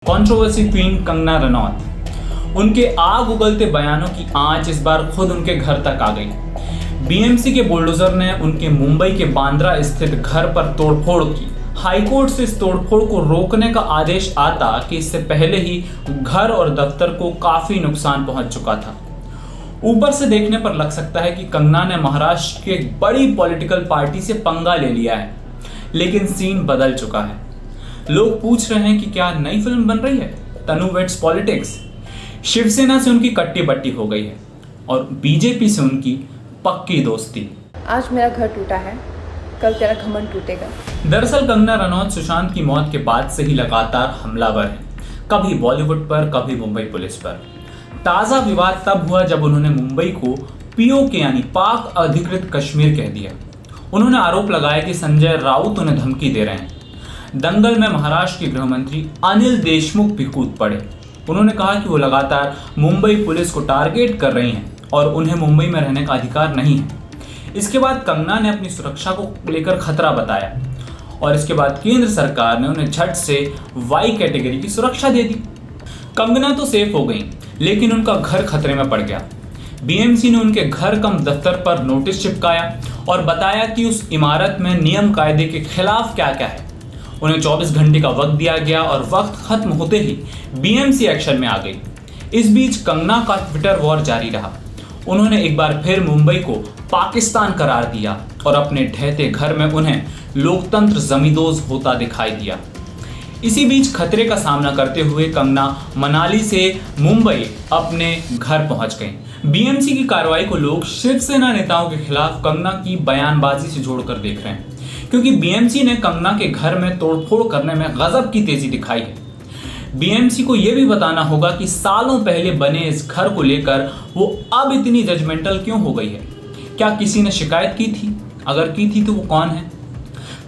Controversy queen Kangana Ranaut, उनके आग उगलते बयानों की आंच इस बार खुद उनके घर तक आ गई। बीएमसी के बुलडोजर ने उनके मुंबई के बांद्रा स्थित घर पर तोड़फोड़ की। हाईकोर्ट से इस तोड़फोड़ को रोकने का आदेश आता कि इससे पहले ही घर और दफ्तर को काफी नुकसान पहुंच चुका था। ऊपर से देखने पर लग सकता है कि कंगना ने महाराष्ट्र की एक बड़ी पॉलिटिकल पार्टी से पंगा ले लिया है, लेकिन सीन बदल चुका है। लोग पूछ रहे हैं कि क्या नई फिल्म बन रही है, तनु वेट्स पॉलिटिक्स। शिवसेना से उनकी कट्टी बट्टी हो गई है और बीजेपी से उनकी पक्की दोस्ती। आज मेरा घर टूटा है, कल तेरा घमंड टूटेगा। दरअसल कंगना रनौत सुशांत की मौत के बाद से ही लगातार हमलावर है, कभी बॉलीवुड पर, कभी मुंबई पुलिस पर। ताजा विवाद तब हुआ जब उन्होंने मुंबई को पीओके यानी पाक अधिकृत कश्मीर कह दिया। उन्होंने आरोप लगाया कि संजय राउत उन्हें धमकी दे रहे हैं। दंगल में महाराष्ट्र के गृह मंत्री अनिल देशमुख भी कूद पड़े। उन्होंने कहा कि वो लगातार मुंबई पुलिस को टारगेट कर रही हैं और उन्हें मुंबई में रहने का अधिकार नहीं है। इसके बाद कंगना ने अपनी सुरक्षा को लेकर खतरा बताया और इसके बाद केंद्र सरकार ने उन्हें झट से वाई कैटेगरी की सुरक्षा दे दी। कंगना तो सेफ हो गई, लेकिन उनका घर खतरे में पड़ गया। बीएमसी ने उनके घर कम दफ्तर पर नोटिस चिपकाया और बताया कि उस इमारत में नियम कायदे के खिलाफ क्या क्या है। उन्हें 24 घंटे का वक्त दिया गया और वक्त खत्म होते ही बीएमसी एक्शन में आ गई। इस बीच कंगना का ट्विटर वॉर जारी रहा। उन्होंने एक बार फिर मुंबई को पाकिस्तान करार दिया और अपने ढहते घर में उन्हें लोकतंत्र जमींदोज होता दिखाई दिया। इसी बीच खतरे का सामना करते हुए कंगना मनाली से मुंबई अपने घर पहुंच गई। बीएमसी की कार्रवाई को लोग शिवसेना नेताओं के खिलाफ कंगना की बयानबाजी से जोड़कर देख रहे हैं, क्योंकि बीएमसी ने कंगना के घर में तोड़फोड़ करने में गजब की तेजी दिखाई है। बीएमसी को यह भी बताना होगा कि सालों पहले बने इस घर को लेकर वो अब इतनी जजमेंटल क्यों हो गई है। क्या किसी ने शिकायत की थी? अगर की थी तो वो कौन है?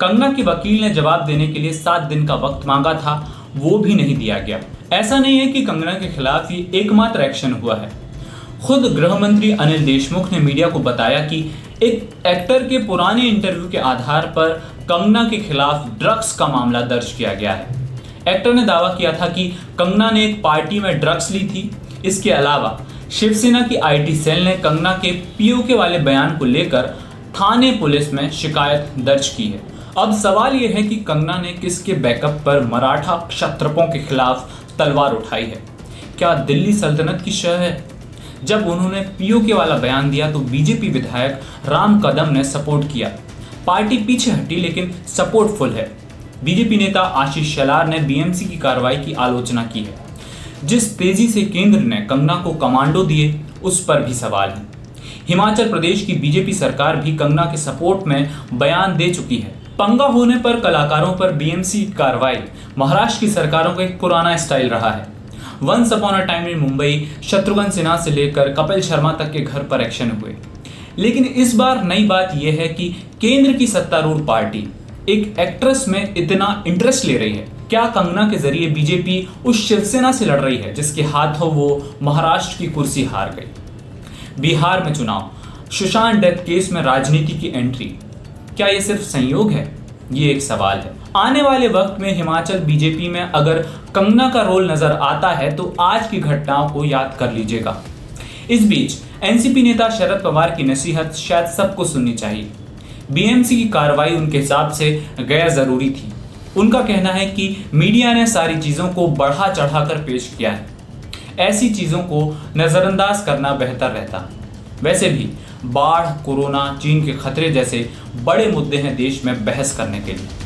कंगना के वकील ने जवाब देने के लिए 7 दिन का वक्त मांगा था, वो भी नहीं दिया गया। ऐसा नहीं है कि कंगना के खिलाफ ये एकमात्र एक्शन हुआ है। खुद गृह मंत्री अनिल देशमुख ने मीडिया को बताया कि एक एक्टर के पुराने इंटरव्यू के आधार पर कंगना के खिलाफ ड्रग्स का मामला दर्ज किया गया है। एक्टर ने दावा किया था कि कंगना ने एक पार्टी में ड्रग्स ली थी। इसके अलावा शिवसेना की आईटी सेल ने कंगना के पीओके वाले बयान को लेकर थाने पुलिस में शिकायत दर्ज की है। अब सवाल यह है कि कंगना ने किसके बैकअप पर मराठा क्षत्रपों के खिलाफ तलवार उठाई है? क्या दिल्ली सल्तनत की शह है? जब उन्होंने पीओके वाला बयान दिया तो बीजेपी विधायक राम कदम ने सपोर्ट किया। पार्टी पीछे हटी, लेकिन सपोर्ट फुल है। बीजेपी नेता आशीष शेलार ने बीएमसी की कार्रवाई की आलोचना की है। जिस तेजी से केंद्र ने कंगना को कमांडो दिए, उस पर भी सवाल है। हिमाचल प्रदेश की बीजेपी सरकार भी कंगना के सपोर्ट में बयान दे चुकी है। पंगा होने पर कलाकारों पर बीएमसी की कार्रवाई महाराष्ट्र की सरकारों का एक पुराना स्टाइल रहा है। Once upon a time in Mumbai Shatrughan Sinha से लेकर कपिल शर्मा तक के घर पर एक्शन हुए। लेकिन इस बार नई बात यह है कि केंद्र की सत्तारूढ़ पार्टी एक एक्ट्रेस में इतना इंटरेस्ट ले रही है। क्या कंगना के जरिए बीजेपी उस शिवसेना से लड़ रही है जिसके हाथों वो महाराष्ट्र की कुर्सी हार गई? बिहार में चुनाव, सुशांत डेथ केस में राजनीति की एंट्री, क्या ये सिर्फ संयोग है? ये एक सवाल है। आने वाले वक्त में हिमाचल बीजेपी में अगर कंगना का रोल नजर आता है तो आज की घटनाओं को याद कर लीजिएगा। इस बीच एनसीपी नेता शरद पवार की नसीहत शायद सबको सुननी चाहिए। बीएमसी की कार्रवाई उनके हिसाब से गैर जरूरी थी। उनका कहना है कि मीडिया ने सारी चीजों को बढ़ा चढ़ाकर पेश किया है। ऐसी चीजों को नजरअंदाज करना बेहतर रहता। वैसे भी बाढ़, कोरोना, चीन के खतरे जैसे बड़े मुद्दे हैं देश में बहस करने के लिए।